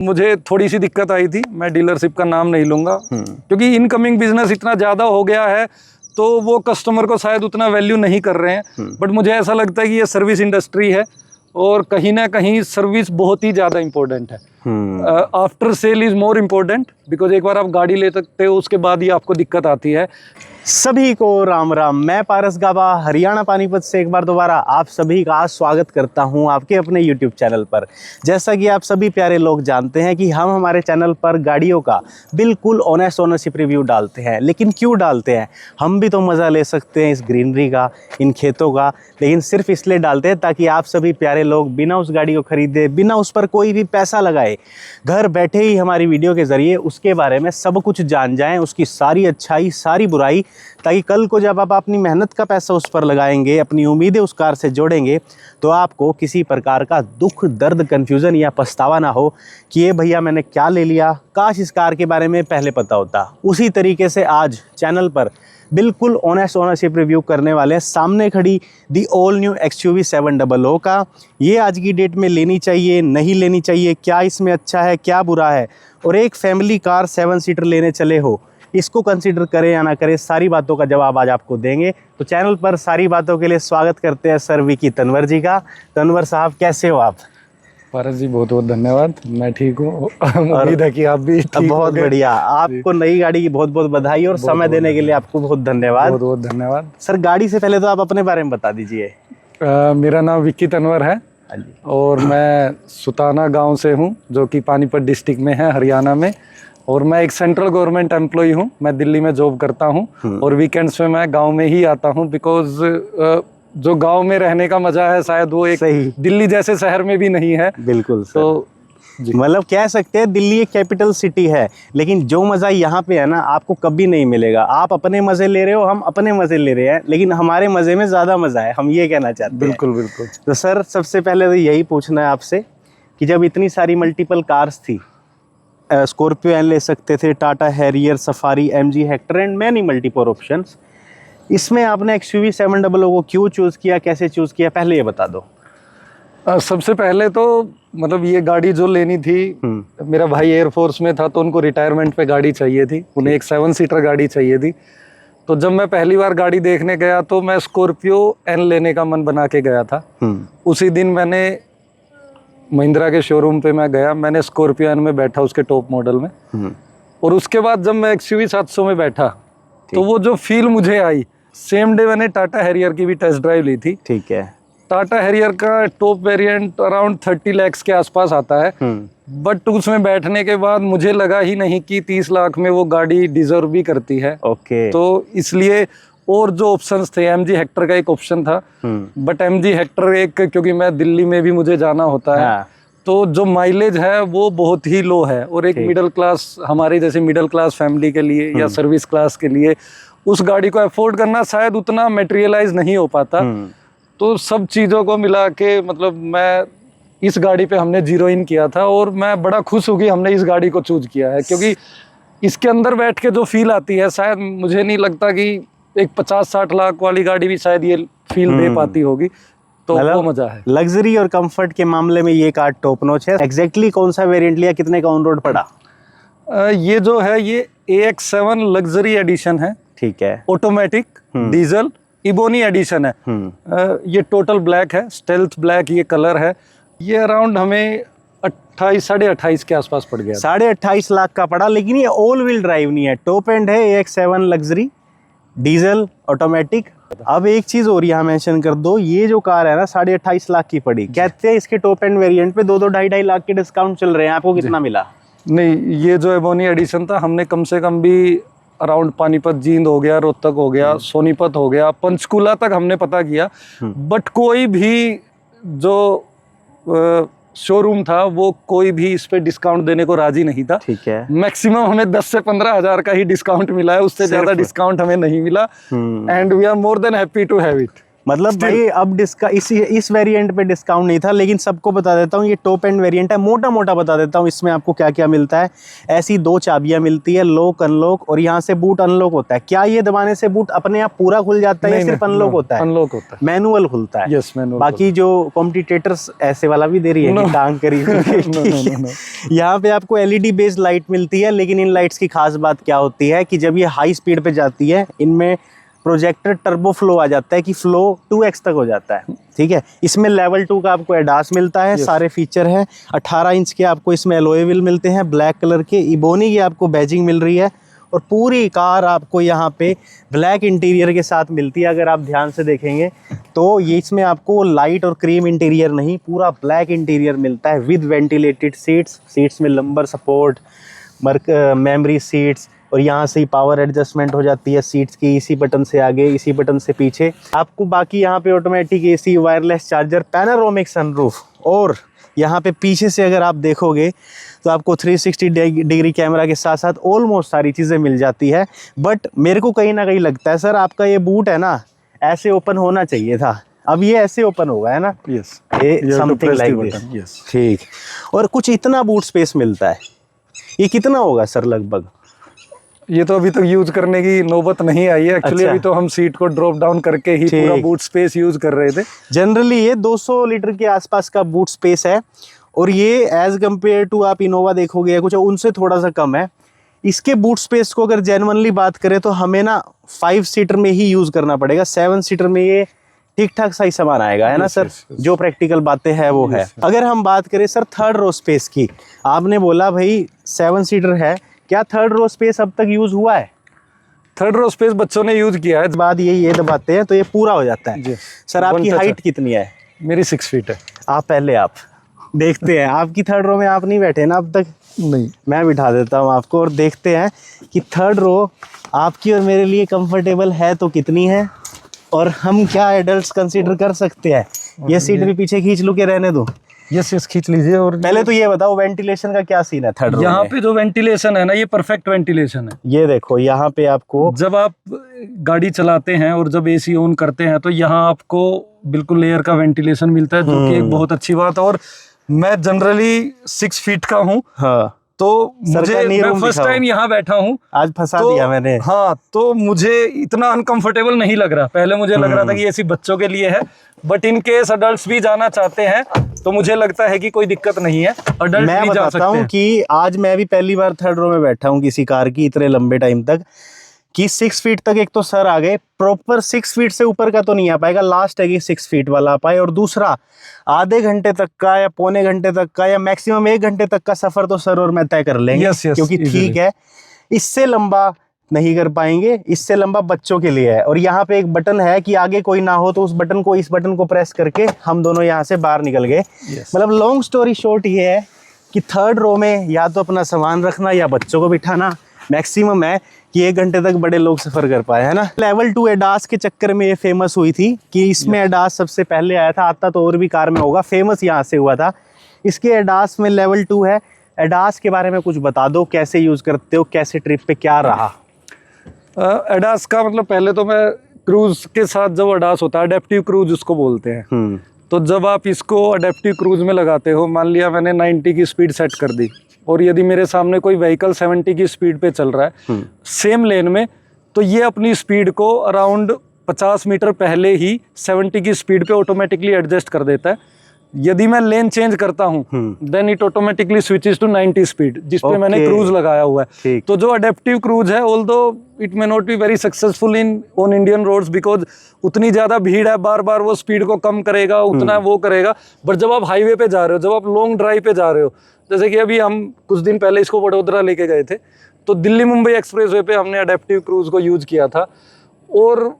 मुझे थोड़ी सी दिक्कत आई थी, मैं डीलरशिप का नाम नहीं लूंगा क्योंकि इनकमिंग बिजनेस इतना ज़्यादा हो गया है तो वो कस्टमर को शायद उतना वैल्यू नहीं कर रहे हैं। बट मुझे ऐसा लगता है कि ये सर्विस इंडस्ट्री है और कहीं ना कहीं सर्विस बहुत ही ज़्यादा इम्पोर्टेंट है। After sale is more important because एक बार आप गाड़ी ले सकते हो उसके बाद ही आपको दिक्कत आती है। सभी को राम राम। मैं पारस गाबा हरियाणा पानीपत से एक बार दोबारा आप सभी का स्वागत करता हूं आपके अपने YouTube चैनल पर। जैसा कि आप सभी प्यारे लोग जानते हैं कि हम हमारे चैनल पर गाड़ियों का बिल्कुल ऑनेस्ट ओनरशिप रिव्यू डालते हैं। लेकिन क्यों डालते हैं? हम भी तो मज़ा ले सकते हैं इस ग्रीनरी का, इन खेतों का, लेकिन सिर्फ इसलिए डालते हैं ताकि आप सभी प्यारे लोग बिना उस गाड़ी को खरीदे, बिना उस पर कोई भी पैसा लगाए, घर बैठे ही हमारी वीडियो के ज़रिए उसके बारे में सब कुछ जान जाएँ, उसकी सारी अच्छाई सारी बुराई, ताकि कल को जब आप अपनी मेहनत का पैसा उस पर लगाएंगे, अपनी उम्मीदें उस कार से जोड़ेंगे, तो आपको किसी प्रकार का दुख, दर्द, कन्फ्यूज़न या पछतावा ना हो कि ये भैया मैंने क्या ले लिया, काश इस कार के बारे में पहले पता होता। उसी तरीके से आज चैनल पर बिल्कुल ऑनेस्ट ओनरशिप रिव्यू करने वाले हैं। सामने खड़ी दी ऑल न्यू XUV 700 का। ये आज की डेट में लेनी चाहिए, नहीं लेनी चाहिए, क्या इसमें अच्छा है, क्या बुरा है, और एक फैमिली कार 7 सीटर लेने चले हो, इसको कंसीडर करें या ना करें, सारी बातों का जवाब आज आपको देंगे। तो चैनल पर सारी बातों के लिए स्वागत करते हैं सर विकी तनवर जी का। तनवर साहब, कैसे हो आप? पारस जी बहुत बहुत धन्यवाद, मैं ठीक हूँ। उम्मीद है कि आप भी ठीक बहुत बढ़िया। आपको नई गाड़ी की बहुत बहुत बधाई और समय देने के लिए आपको बहुत धन्यवाद। बहुत बहुत धन्यवाद सर, गाड़ी से पहले तो आप अपने बारे में बता दीजिए। मेरा नाम विक्की तनवर है और मैं सुताना गांव से हूं जो कि पानीपत डिस्ट्रिक्ट में है, हरियाणा में। और मैं एक सेंट्रल गवर्नमेंट एम्प्लॉय हूं, मैं दिल्ली में जॉब करता हूं और वीकेंड्स में मैं गांव में ही आता हूं बिकॉज जो गांव में रहने का मजा है शायद वो एक दिल्ली जैसे शहर में भी नहीं है। बिल्कुल सर। तो मतलब कह सकते हैं दिल्ली एक कैपिटल सिटी है, लेकिन जो मज़ा यहाँ पे है ना आपको कभी नहीं मिलेगा। आप अपने मज़े ले रहे हो, हम अपने मज़े ले रहे हैं, लेकिन हमारे मज़े में ज़्यादा मज़ा है, हम ये कहना चाहते हैं। बिल्कुल बिल्कुल। तो सर, सबसे पहले तो यही पूछना है आपसे कि जब इतनी सारी मल्टीपल कार्स थी, स्कॉर्पियो एन ले सकते थे, Tata Harrier, safari, MG Hector and many multiple options, इसमें आपने XUV 700 को क्यों चूज़ किया, कैसे चूज़ किया, पहले ये बता दो। सबसे पहले तो मतलब ये गाड़ी जो लेनी थी, मेरा भाई एयरफोर्स में था तो उनको रिटायरमेंट पे गाड़ी चाहिए थी, उन्हें एक 7 सीटर गाड़ी चाहिए थी। तो जब मैं पहली बार गाड़ी देखने गया तो मैं स्कॉर्पियो एन लेने का मन बना के गया था। उसी दिन मैंने महिंद्रा के शोरूम पे मैं गया, मैंने स्कॉर्पियो एन में बैठा उसके टॉप मॉडल में, और उसके बाद जब मैं XUV 700 में बैठा तो वो जो फील मुझे आई, सेम डे मैंने टाटा हैरियर की भी टेस्ट ड्राइव ली थी। ठीक है। टाटा हैरियर का टॉप वेरिएंट अराउंड 30 लाख के आसपास आता है, बट उसमें बैठने के बाद मुझे लगा ही नहीं कि 30 लाख में वो गाड़ी डिजर्व भी करती है। ओके। तो इसलिए और जो ऑप्शंस थे, MG हेक्टर का एक ऑप्शन था, बट MG हेक्टर एक, क्योंकि मैं दिल्ली में भी मुझे जाना होता है, तो जो माइलेज है वो बहुत ही लो है, और एक मिडिल क्लास, हमारे जैसे मिडिल क्लास फैमिली के लिए या सर्विस क्लास के लिए उस गाड़ी को अफोर्ड करना शायद उतना मटेरियलाइज नहीं हो पाता। तो सब चीज़ों को मिला के मतलब मैं इस गाड़ी पे हमने जीरो इन किया था और मैं बड़ा खुश हूँ कि हमने इस गाड़ी को चूज किया है, क्योंकि इसके अंदर बैठ के जो फील आती है शायद मुझे नहीं लगता कि एक 50-60 लाख वाली गाड़ी भी शायद ये फील दे पाती होगी। तो वो मजा है। लग्जरी और कंफर्ट के मामले में ये कार टॉप नॉच है। एग्जैक्टली कौन सा वेरिएंट लिया, कितने का ऑन रोड पड़ा? ये जो है ये AX7 लग्जरी एडिशन है। ठीक है। ऑटोमेटिक डीजल इबोनी एडिशन है। ये टोटल ब्लैक है, स्टेल्थ ब्लैक ये कलर है। ये अराउंड हमें 28-28.5 के आसपास पड़ गया। 28.5 लाख का पड़ा, लेकिन ये ऑल व्हील ड्राइव नहीं है, टॉप एंड है, AX7 लग्जरी डीजल ऑटोमेटिक। अब एक चीज और यहाँ मेंशन कर दो, ये जो कार है ना 28.5 लाख की पड़ी, कहते हैं इसके टॉप एंड वेरिएंट पे 2-2-2.5 लाख के डिस्काउंट चल रहे हैं, आपको कितना मिला? नहीं, ये जो एबोनी एडिशन था हमने कम से कम भी अराउंड पानीपत, जींद हो गया, रोहतक हो गया, सोनीपत हो गया, पंचकुला तक हमने पता किया, बट कोई भी जो शोरूम था वो कोई भी इस पे डिस्काउंट देने को राजी नहीं था। ठीक है। मैक्सिमम हमें 10 से 15 हज़ार का ही डिस्काउंट मिला है, उससे ज्यादा डिस्काउंट हमें नहीं मिला, and we are more than happy to have it. मतलब भाई अब इस वेरिएंट पे डिस्काउंट नहीं था, लेकिन सबको बता देता हूँ ये टॉप एंड वेरिएंट है। मोटा मोटा बता देता हूँ इसमें आपको क्या क्या मिलता है। ऐसी 2 चाबियां मिलती है, लॉक अनलॉक, और यहाँ से बूट अनलॉक होता है। क्या ये दबाने से बूट अपने आप पूरा खुल जाता है या सिर्फ अनलॉक होता है? अनलॉक होता है, मैनुअल खुलता है। Yes, manual. बाकी जो कॉम्पिटिटर्स ऐसे वाला भी दे रही है कि टांग करी। यहाँ पे आपको LED बेस्ड लाइट मिलती है, लेकिन इन लाइट्स की खास बात क्या होती है कि जब ये हाई स्पीड पे जाती है इनमें प्रोजेक्टर टर्बो फ्लो आ जाता है कि फ्लो 2x तक हो जाता है। ठीक है, इसमें लेवल 2 का आपको एडास मिलता है। सारे फीचर हैं। 18 इंच के आपको इसमें एलॉय व्हील मिलते हैं, ब्लैक कलर के। इबोनी की आपको बैजिंग मिल रही है, और पूरी कार आपको यहाँ पे ब्लैक इंटीरियर के साथ मिलती है। अगर आप ध्यान से देखेंगे तो ये इसमें आपको लाइट और क्रीम इंटीरियर नहीं, पूरा ब्लैक इंटीरियर मिलता है विद वेंटिलेटेड सीट्स में लंबर सपोर्ट, मेमोरी सीट्स, और यहाँ से ही पावर एडजस्टमेंट हो जाती है सीट्स की, इसी बटन से आगे, इसी बटन से पीछे। आपको बाकी यहाँ पे automatic AC, wireless charger, panoramic sunroof, और यहाँ पे पीछे से अगर आप देखोगे तो आपको 360 डिग्री कैमरा के साथ साथ ऑलमोस्ट सारी चीज़ें मिल जाती है। बट मेरे को कहीं ना कहीं लगता है सर आपका ये बूट है ना ऐसे ओपन होना चाहिए था। अब ये ऐसे ओपन होगा, है ना? यस, ये समथिंग लाइक दिस। यस, ठीक। और कुछ इतना बूट स्पेस मिलता है, ये कितना होगा सर लगभग? ये तो अभी तक यूज करने की नौबत नहीं आई है एक्चुअली। अच्छा। अभी तो हम सीट को ड्रॉप डाउन करके ही पूरा बूट स्पेस यूज कर रहे थे। जनरली ये 200 लीटर के आसपास का बूट स्पेस है, और ये एज कम्पेयर टू आप इनोवा देखोगे या कुछ उनसे थोड़ा सा कम है। इसके बूट स्पेस को अगर जेन्युइनली बात करें तो हमें ना 5 सीटर में ही यूज करना पड़ेगा। 7 सीटर में ये ठीक ठाक सही सामान आएगा, है ना सर? जो प्रैक्टिकल बातें हैं वो है। अगर हम बात करें सर थर्ड रो स्पेस की, आपने बोला भाई 7 सीटर है, क्या थर्ड रो स्पेस अब तक यूज हुआ है? थर्ड रो स्पेस बच्चों ने यूज किया है। बाद ये दबाते हैं तो ये पूरा हो जाता है। सर आपकी हाइट कितनी है? मेरी 6 फीट है। आप पहले आप देखते हैं, आपकी थर्ड रो में आप नहीं बैठे ना अब तक? नहीं, मैं बिठा देता हूँ आपको, और देखते हैं कि थर्ड रो आपकी और मेरे लिए कंफर्टेबल है तो कितनी है, और हम क्या एडल्ट्स कंसीडर कर सकते हैं। ये सीट भी पीछे खींच लूं के रहने दूं? यस, खींच लीजिए। और पहले तो ये बताओ वेंटिलेशन का क्या सीन है थर्ड रो यहाँ में? पे जो वेंटिलेशन है ना, ये परफेक्ट वेंटिलेशन है। ये देखो यहाँ पे आपको जब आप गाड़ी चलाते हैं और जब AC ऑन करते हैं तो यहाँ आपको बिल्कुल एयर का वेंटिलेशन मिलता है, जो कि एक बहुत अच्छी बात है। और मैं जनरली 6 फीट का हूँ। हाँ, तो मुझे, मैं फर्स्ट टाइम यहाँ बैठा हूँ, आज फंसा दिया मैंने। हाँ, तो मुझे इतना अनकंफर्टेबल नहीं लग रहा। पहले मुझे लग रहा था कि AC बच्चों के लिए है, बट इन केस अडल्ट्स भी जाना चाहते हैं तो मुझे लगता है कि कोई दिक्कत नहीं है, अडल्ट मैं भी जा सकते हैं। बताता हूँ कि आज मैं भी पहली बार थर्ड रो में बैठा हूँ किसी कार की इतने लंबे टाइम तक, कि 6 फीट तक एक तो सर आ गए, प्रॉपर 6 फीट से ऊपर का तो नहीं आ पाएगा, लास्ट है कि 6 फीट वाला आ पाए। और दूसरा, आधे घंटे तक का या पौने घंटे तक का या मैक्सिमम 1 घंटे तक का सफर तो सर और मैं तय कर लेंगे। Yes, क्योंकि ठीक है, इससे लंबा नहीं कर पाएंगे, इससे लंबा बच्चों के लिए है। और यहाँ पे एक बटन है कि आगे कोई ना हो तो उस बटन को, इस बटन को प्रेस करके हम दोनों यहाँ से बाहर निकल गए। मतलब लॉन्ग स्टोरी शॉर्ट ये है कि थर्ड रो में या तो अपना सामान रखना या बच्चों को बिठाना मैक्सिमम है कि 1 घंटे तक बड़े लोग सफर कर पाए, है ना? लेवल 2 एडास के चक्कर में ये फेमस हुई थी कि इसमें एडास सबसे पहले आया था। आता तो और भी कार में होगा, फेमस यहाँ से हुआ था। इसके एडास में लेवल 2 है। एडास के बारे में कुछ बता दो, कैसे यूज करते हो, कैसे ट्रिप पे क्या रहा? एडास का मतलब, पहले तो मैं क्रूज के साथ जो एडास होता है, अडेप्टिव क्रूज उसको बोलते हैं। तो जब आप इसको अडेप्टिव क्रूज में लगाते हो, मान लिया मैंने 90 की स्पीड सेट कर दी, और यदि मेरे सामने कोई व्हीकल 70 की स्पीड पे चल रहा है सेम लेन में, तो ये अपनी स्पीड को अराउंड 50 मीटर पहले ही 70 की स्पीड पे ऑटोमेटिकली एडजस्ट कर देता है। यदि मैं लेन चेंज करता हूँ then it automatically switches to 90 speed, जिस पे मैंने क्रूज लगाया हुआ है। तो जो अडेप्टिव क्रूज है, although it may not be very successful in on Indian roads, because उतनी ज्यादा भीड़ है, बार बार वो स्पीड को कम करेगा, उतना वो करेगा। बट जब आप हाईवे पे जा रहे हो, जब आप लॉन्ग ड्राइव पे जा रहे हो, जैसे कि अभी हम कुछ दिन पहले इसको वडोदरा लेके गए थे, तो दिल्ली मुंबई एक्सप्रेसवे पे हमने अडेप्टिव क्रूज को यूज किया था, और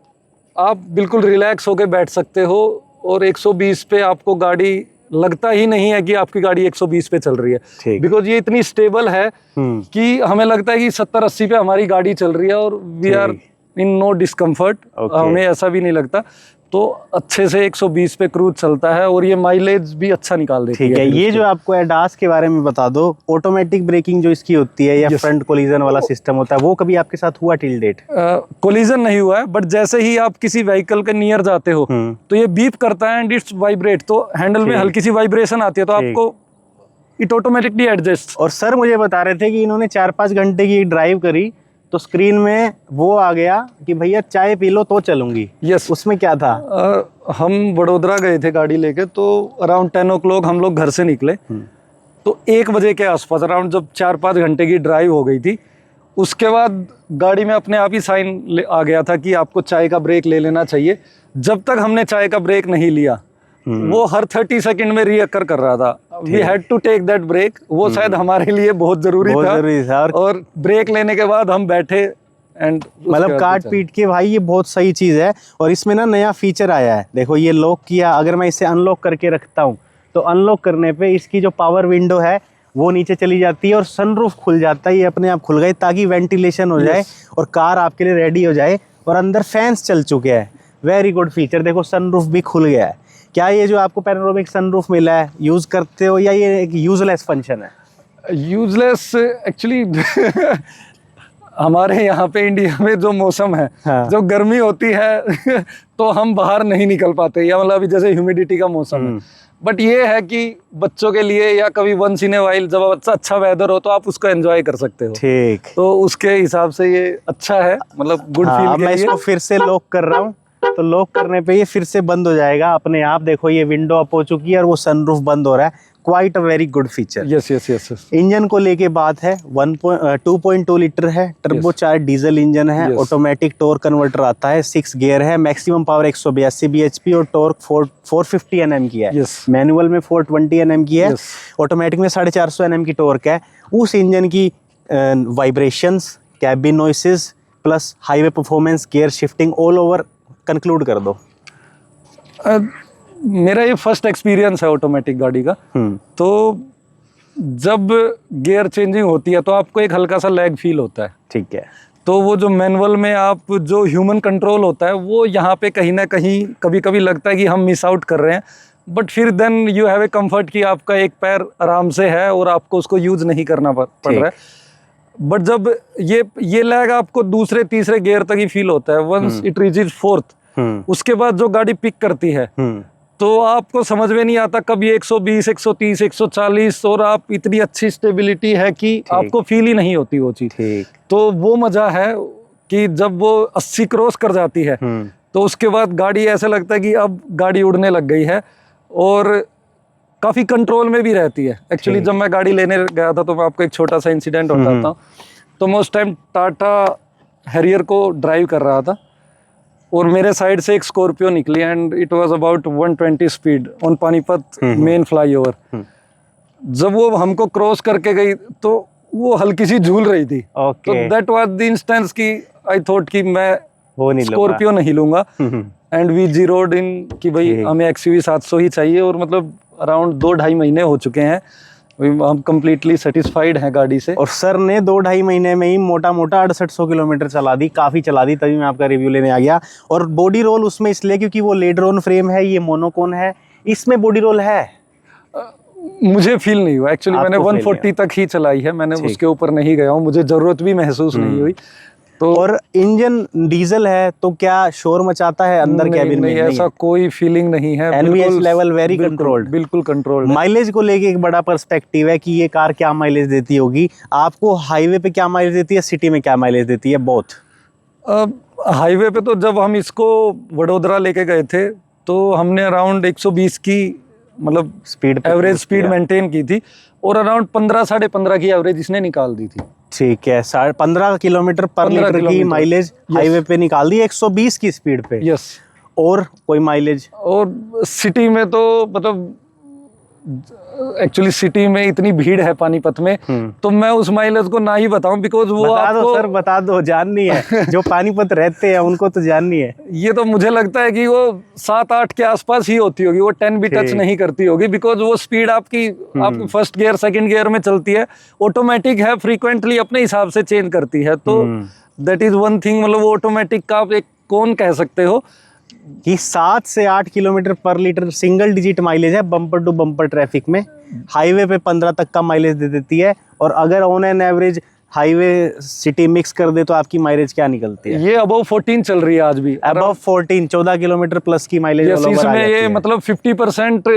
आप बिल्कुल रिलैक्स होकर बैठ सकते हो, और 120 पे आपको गाड़ी लगता ही नहीं है कि आपकी गाड़ी 120 पे चल रही है, बिकॉज ये इतनी स्टेबल है कि हमें लगता है कि 70-80 पे हमारी गाड़ी चल रही है और we are in no discomfort. हमें ऐसा भी नहीं लगता। तो अच्छे से 120 पे क्रूज चलता है और ये माइलेज भी अच्छा निकाल देती है। ठीक है, ये जो आपको एडास के बारे में बता दो, ऑटोमेटिक ब्रेकिंग जो इसकी होती है या फ्रंट कोलिजन वाला सिस्टम होता है, वो कभी आपके साथ हुआ टिल डेट? कोलिजन नहीं हुआ है, बट जैसे ही आप किसी व्हीकल के नियर जाते हो तो ये बीप करता है एंड इट्स वाइब्रेट, तो हैंडल में हल्की सी वाइब्रेशन आती है तो आपको इट ऑटोमेटिकली एडजस्ट। और सर मुझे बता रहे थे कि इन्होंने 4-5 घंटे की ड्राइव करी तो स्क्रीन में वो आ गया कि भैया चाय पी लो तो चलूंगी। यस। उसमें क्या था? हम वडोदरा गए थे गाड़ी लेके, तो अराउंड 10 o'clock हम लोग घर से निकले, तो 1 बजे के आसपास अराउंड जब 4-5 घंटे की ड्राइव हो गई थी, उसके बाद गाड़ी में अपने आप ही साइन आ गया था कि आपको चाय का ब्रेक ले लेना चाहिए। जब तक हमने चाय का ब्रेक नहीं लिया, वो हर 30 सेकंड में रीअकर कर रहा था। We had to take that break. वो शायद हमारे लिए बहुत जरूरी था। और ब्रेक लेने के बाद हम बैठे एंड मतलब काट पीट के भाई, ये बहुत सही चीज है। और इसमें ना नया फीचर आया है, देखो ये लॉक किया, अगर मैं इसे अनलॉक करके रखता हूँ तो अनलॉक करने पे इसकी जो पावर विंडो है वो नीचे चली जाती है और सनरूफ खुल जाता है। ये अपने आप खुल गए ताकि वेंटिलेशन हो जाए और कार आपके लिए रेडी हो जाए। और अंदर फैंस चल चुके हैं, वेरी गुड फीचर। देखो सनरूफ भी खुल गया है। क्या ये जो आपको पैनोरामिक सनरूफ मिला है यूज करते हो या ये एक यूजलेस फंक्शन है? यूजलेस एक्चुअली हमारे यहाँ पे इंडिया में जो मौसम है, जब गर्मी होती है तो हम बाहर नहीं निकल पाते, या मतलब अभी जैसे ह्यूमिडिटी का मौसम है। बट ये है कि बच्चों के लिए या कभी वंस इन ए वाइल जब अच्छा वेदर हो तो आप उसको एंजॉय कर सकते हो। ठीक, तो उसके हिसाब से ये अच्छा है, मतलब गुड फील के लिए। मैं इसको फिर से लॉक कर रहा हूँ, तो लॉक करने पे ये फिर से बंद हो जाएगा अपने आप। देखो ये विंडो अप हो चुकी है और वो सनरूफ बंद हो रहा है। Quite a very good feature. Yes yes yes. Engine को लेके बात है, 2.2 लीटर है, टर्बो चार्ज डीजल इंजन है, ऑटोमेटिक टॉर्क कन्वर्टर आता है, 6 गियर है, मैक्सिमम पावर 182 bhp और टॉर्क 450 Nm की है। मैनुअल में 420 Nm की है, ऑटोमेटिक में 450 Nm की टॉर्क है। उस इंजन की vibrations, cabin noises plus highway performance, gear shifting all over conclude कर दो। मेरा ये फर्स्ट एक्सपीरियंस है ऑटोमेटिक गाड़ी का। तो जब गियर चेंजिंग होती है तो आपको एक हल्का सा लैग फील होता है। ठीक है। तो वो जो मैनुअल में आप जो ह्यूमन कंट्रोल होता है वो यहाँ पे कहीं ना कहीं कभी कभी लगता है कि हम मिस आउट कर रहे हैं, बट फिर then you have a comfort कि आपका एक पैर आराम से है और आपको उसको यूज नहीं करना पड़ रहा है। बट जब ये लैग आपको दूसरे तीसरे गियर तक ही फील होता है। वंस इट रीचेज 4th, उसके बाद जो गाड़ी पिक करती है तो आपको समझ में नहीं आता कब ये 120, 130, 140 और आप इतनी अच्छी स्टेबिलिटी है कि आपको फील ही नहीं होती वो चीज। तो वो मजा है कि जब वो 80 क्रॉस कर जाती है तो उसके बाद गाड़ी ऐसा लगता है कि अब गाड़ी उड़ने लग गई है और काफी कंट्रोल में भी रहती है। एक्चुअली जब मैं गाड़ी लेने गया था तो मैं आपको एक छोटा सा इंसिडेंट बताता हूँ। तो मैं उस टाइम टाटा हैरियर को ड्राइव कर रहा था और मेरे साइड से एक स्कॉर्पियो निकली and it was about 120 speed on Panipat main flyover. जब वो हमको क्रॉस करके गई तो वो हल्की सी झूल रही थी। तो दैट वाज द इंस्टेंस कि आई थॉट कि मैं स्कॉर्पियो नहीं लूंगा एंड वी जीरोड इन कि भाई हमें XUV 700 ही चाहिए। और मतलब अराउंड 2-2.5 महीने हो चुके हैं, हम कंप्लीटली सेटिस्फाइड हैं गाड़ी से। और सर ने 2-2.5 महीने में ही मोटा मोटा 6800 किलोमीटर चला दी, काफ़ी चला दी, तभी मैं आपका रिव्यू लेने आ गया। और बॉडी रोल उसमें इसलिए क्योंकि वो लेडरोन फ्रेम है, ये मोनोकोन है, इसमें बॉडी रोल है। मुझे फील नहीं हुआ एक्चुअली, मैंने 140 तक ही चलाई है, मैंने उसके ऊपर नहीं गया हूँ, मुझे ज़रूरत भी महसूस नहीं हुई। तो और इंजन डीजल है तो क्या शोर मचाता है अंदर कैबिन में? नहीं, ऐसा कोई फीलिंग नहीं है। NVH लेवल वेरी कंट्रोल्ड, बिल्कुल कंट्रोल्ड। माइलेज को लेके एक बड़ा पर्सपेक्टिव है कि ये कार क्या माइलेज देती होगी। आपको हाईवे पे क्या माइलेज देती है, सिटी में क्या माइलेज देती है? बोथ। हाईवे पे तो जब हम इसको वडोदरा लेके गए थे तो हमने अराउंड 120 की मतलब स्पीड, एवरेज स्पीड मेंटेन की थी और अराउंड 15-15.5 की एवरेज इसने निकाल दी थी। ठीक है, 15 किलोमीटर पर लीटर की माइलेज हाईवे पे निकाल दी 120 की स्पीड पे। यस। और कोई माइलेज? और सिटी में तो मतलब एक्चुअली सिटी में इतनी भीड़ है पानीपत में तो मैं उस माइलेज को ना ही बताऊं बिकॉज वो आपको सर बता दो, जाननी है जो पानीपत रहते हैं उनको तो जाननी है। ये तो मुझे लगता है कि वो 7-8 के आसपास ही होती होगी, वो 10 भी टच नहीं करती होगी बिकॉज वो स्पीड आपकी फर्स्ट गियर सेकंड गियर में चलती है, ऑटोमेटिक है, फ्रीक्वेंटली अपने हिसाब से चेंज करती है। तो दैट इज वन थिंग, मतलब वो ऑटोमेटिक का आप एक कौन कह सकते हो कि 7 से 8 किलोमीटर पर लीटर सिंगल डिजिट माइलेज है बम्पर टू बम्पर ट्रैफिक में। हाईवे पे 15 तक का माइलेज दे देती है, और अगर on an average highway city mix कर दे तो आपकी माइलेज क्या निकलती है? ये अबव 14 चल रही है आज भी। अबव 14, 14 किलोमीटर प्लस की माइलेज इसमें ये मतलब 50%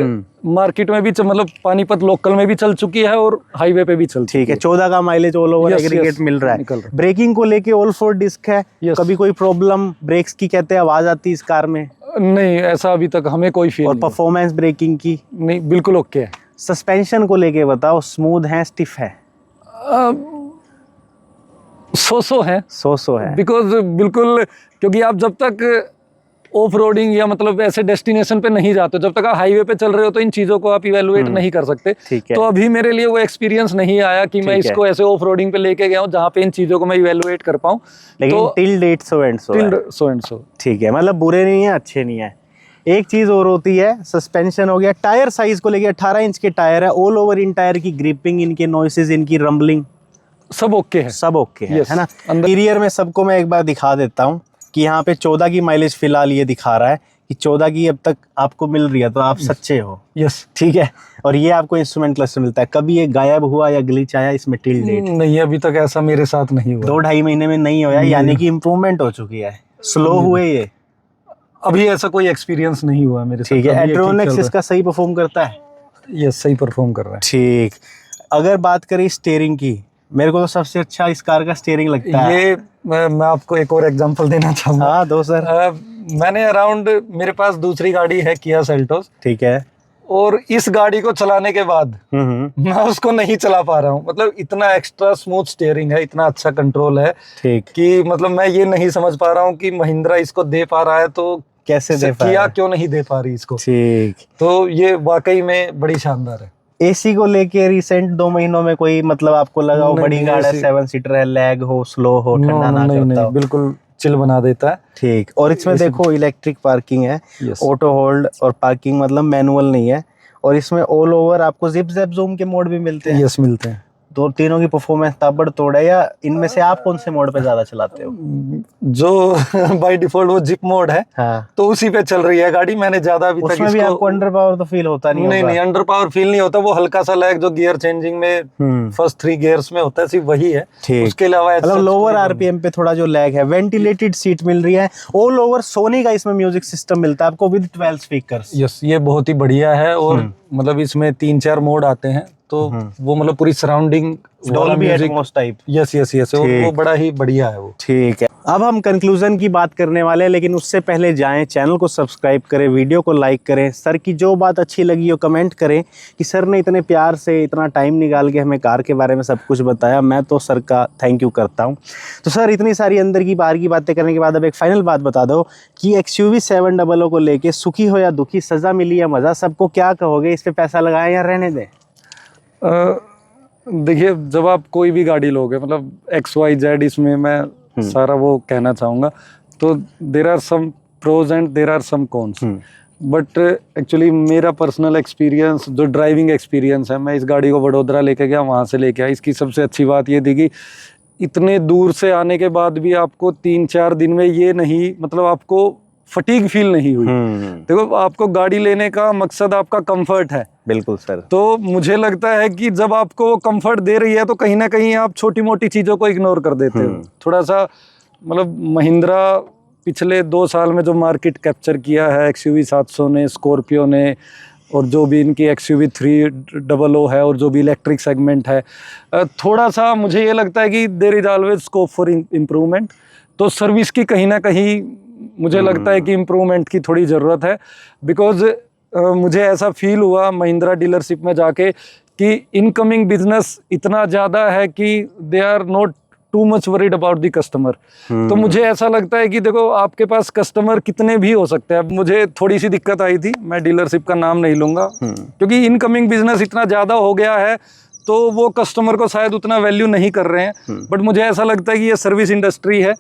मार्केट में भी मतलब पानीपत लोकल में भी चल चुकी है और हाईवे पे भी चल चुकी है। ठीक है, 14 का माइलेज ऑल ओवर एग्रीगेट मिल रहा है। ब्रेकिंग को लेके ऑल 4 डिस्क है। कभी कोई प्रॉब्लम ब्रेक्स की कहते हैं आवाज आती है इस कार में? नहीं, ऐसा अभी तक हमें कोई फील और परफॉर्मेंस ब्रेकिंग की? नहीं, बिल्कुल ओके है। सस्पेंशन को लेके बताओ, स्मूथ है स्टिफ है? सो है बिकॉज बिल्कुल, क्योंकि आप जब तक ऑफ रोडिंग या मतलब ऐसे डेस्टिनेशन पे नहीं जाते, जब तक आप हाईवे पे चल रहे हो तो इन चीजों को आप इवेलुएट नहीं कर सकते। ठीक है। तो अभी मेरे लिए वो एक्सपीरियंस नहीं आया कि मैं इसको ऐसे ऑफ रोडिंग पे लेके गया हूँ जहाँ पे इन चीजों को मैं इवेलुएट कर पाऊँ। लेकिन तो till date so and so. ठीक है, मतलब बुरे नहीं है, अच्छे नहीं है। एक चीज और होती है, सस्पेंशन हो गया। टायर साइज को लेके 18 इंच के टायर है। ऑल ओवर इन टायर की ग्रिपिंग, इनके नॉइसेज, इनकी रंबलिंग सब ओके है। सब ओके है ना? इंटीरियर में सबको मैं एक बार दिखा देता हूँ कि यहाँ पे 14 की माइलेज फिलहाल ये दिखा रहा है कि 14 की अब तक आपको मिल रही है, तो आप सच्चे हो। यस, ठीक है। और ये आपको इंस्ट्रूमेंट क्लस्टर मिलता है। कभी ये गायब हुआ या ग्लिच आया इसमें टिल डेट? नहीं, अभी तक ऐसा मेरे साथ नहीं हुआ। 2-2.5 महीने में नहीं होया, यानी कि इम्प्रूवमेंट हो चुकी है। स्लो हुए ये? अभी ऐसा कोई एक्सपीरियंस नहीं हुआ मेरे साथ। ठीक है। एड्रोनिक्स इसका सही परफॉर्म करता है? यस, सही परफॉर्म कर रहा है। ठीक। अगर बात करें स्टीयरिंग की, मेरे को तो सबसे अच्छा इस कार का स्टीयरिंग लगता है। ये मैं आपको एक और एग्जांपल देना चाहूंगा। हाँ, दो सर। मैंने अराउंड, मेरे पास दूसरी गाड़ी है किया सेल्टोस। ठीक है। और इस गाड़ी को चलाने के बाद मैं उसको नहीं चला पा रहा हूँ। मतलब इतना एक्स्ट्रा स्मूथ स्टीयरिंग है, इतना अच्छा कंट्रोल है। ठीक। कि मतलब मैं ये नहीं समझ पा रहा हूँ कि महिंद्रा इसको दे पा रहा है तो कैसे दे पा रहा है, किया क्यों नहीं दे पा रही इसको। ठीक। तो ये वाकई में बड़ी शानदार है। एसी को लेके रिसेंट 2 महीनों में कोई मतलब आपको लगा हो बड़ी गाड़ी है, 7 सीटर है, लैग हो, स्लो हो, ठंडा ना करता हो? बिल्कुल चिल बना देता है। ठीक। और इसमें देखो इलेक्ट्रिक पार्किंग है, ऑटो होल्ड और पार्किंग, मतलब मैनुअल नहीं है। और इसमें ऑल ओवर आपको जिप जैप जूम के मोड भी मिलते हैं। यस, मिलते हैं। दो तीनों की परफॉर्मेंस ताबड़तोड़ है। या इनमें से आप कौन से मोड पे ज्यादा चलाते हो? जो बाय डिफॉल्ट वो जिप मोड है। हाँ। तो उसी पे चल रही है गाड़ी। मैंने ज्यादा अभी तक उसमें भी आपको अंडर पावर तो फील होता नहीं? नहीं, अंडर पावर फील नहीं होता। वो हल्का सा लैग जो गियर चेंजिंग में फर्स्ट 3 गियर्स में होता है, सिर्फ वही है। उसके अलावा मतलब लोअर आरपीएम पे थोड़ा जो लैग है। वेंटिलेटेड सीट मिल रही है। ऑल ओवर सोनी का इसमें म्यूजिक सिस्टम मिलता है आपको विद 12 स्पीकर्स। यस, ये बहुत ही बढ़िया है। और मतलब इसमें 3-4 मोड आते हैं, तो वो मतलब पूरी surrounding Dolby Atmos type. Yes, वो बड़ा ही बढ़िया है वो। ठीक है। अब हम कंक्लूजन की बात करने वाले हैं, लेकिन उससे पहले जाएं, चैनल को सब्सक्राइब करें, वीडियो को लाइक करें, सर की जो बात अच्छी लगी हो कमेंट करें कि सर ने इतने प्यार से इतना टाइम निकाल के हमें कार के बारे में सब कुछ बताया। मैं तो सर का थैंक यू करता हूं। तो सर, इतनी सारी अंदर की बाहर की बातें करने के बाद अब एक फाइनल बात बता दो कि XUV 700 को लेके सुखी हो या दुखी, सजा मिली या मजा, सबको क्या कहोगे? इस पे पैसा लगाएं या रहने दें? देखिए, जब आप कोई भी गाड़ी लोगे, मतलब XYZ, इसमें मैं सारा वो कहना चाहूँगा, तो there are some pros and there are some cons. But actually मेरा पर्सनल एक्सपीरियंस, जो ड्राइविंग एक्सपीरियंस है, मैं इस गाड़ी को वडोदरा लेके गया, वहाँ से लेके आया। इसकी सबसे अच्छी बात ये थी कि इतने दूर से आने के बाद भी आपको 3-4 दिन में ये नहीं, मतलब आपको फटीग फील नहीं हुई। देखो, आपको गाड़ी लेने का मकसद आपका कंफर्ट है। बिल्कुल सर। तो मुझे लगता है कि जब आपको वो कंफर्ट दे रही है तो कहीं ना कहीं आप छोटी मोटी चीजों को इग्नोर कर देते हो। थोड़ा सा मतलब महिंद्रा पिछले 2 साल में जो मार्केट कैप्चर किया है XUV 700 ने, स्कॉर्पियो ने, और जो भी इनकी XUV 300 है, और जो भी इलेक्ट्रिक सेगमेंट है, थोड़ा सा मुझे ये लगता है कि there is always scope for improvement. तो सर्विस की कहीं ना कहीं मुझे लगता है कि इम्प्रूवमेंट की थोड़ी ज़रूरत है। बिकॉज मुझे ऐसा फील हुआ महिंद्रा डीलरशिप में जाके कि इनकमिंग बिजनेस इतना ज़्यादा है कि they are not too much worried about the customer. तो मुझे ऐसा लगता है कि देखो, आपके पास कस्टमर कितने भी हो सकते हैं। अब मुझे थोड़ी सी दिक्कत आई थी, मैं डीलरशिप का नाम नहीं लूँगा, क्योंकि इनकमिंग बिजनेस इतना ज़्यादा हो गया है तो वो कस्टमर को शायद उतना वैल्यू नहीं कर रहे हैं। बट मुझे ऐसा लगता है कि ये सर्विस इंडस्ट्री है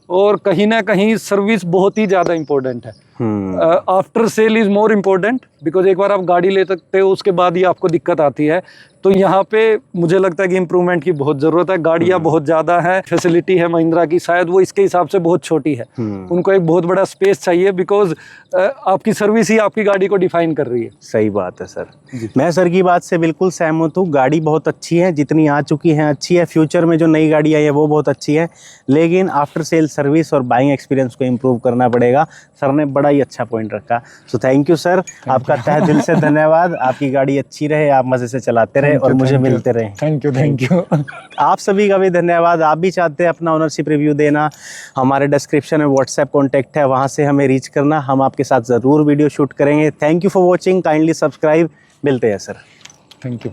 और कहीं ना कहीं सर्विस बहुत ही ज़्यादा इम्पोर्टेंट है। After sale is more important, because एक बार आप गाड़ी ले सकते हो उसके बाद ही आपको दिक्कत आती है। तो यहाँ पे मुझे लगता है कि इम्प्रूवमेंट की बहुत ज़रूरत है। गाड़ियाँ बहुत ज़्यादा हैं, फैसिलिटी है महिंद्रा की शायद वो इसके हिसाब से बहुत छोटी है। उनको एक बहुत बड़ा स्पेस चाहिए, बिकॉज आपकी सर्विस ही आपकी गाड़ी को डिफाइन कर रही है। सही बात है सर, मैं सर की बात से बिल्कुल सहमत हूँ। गाड़ी बहुत अच्छी है, जितनी आ चुकी हैं अच्छी है, फ्यूचर में जो नई गाड़ी आई है वो बहुत अच्छी है, लेकिन आफ्टर सेल सर्विस और बाइंग एक्सपीरियंस को इम्प्रूव करना पड़ेगा। सर ने बड़ा ही अच्छा पॉइंट रखा। सो थैंक यू सर, आपका तहे दिल से धन्यवाद। आपकी गाड़ी अच्छी रहे, आप मज़े से चलाते रहे और मुझे मिलते रहे। Thank you. आप सभी का भी धन्यवाद। आप भी चाहते हैं अपना ओनरशिप रिव्यू देना, हमारे डिस्क्रिप्शन में व्हाट्सएप कॉन्टैक्ट है, वहाँ से हमें रीच करना, हम आपके साथ ज़रूर वीडियो शूट करेंगे। Thank you for watching, kindly subscribe. मिलते हैं सर। Thank you.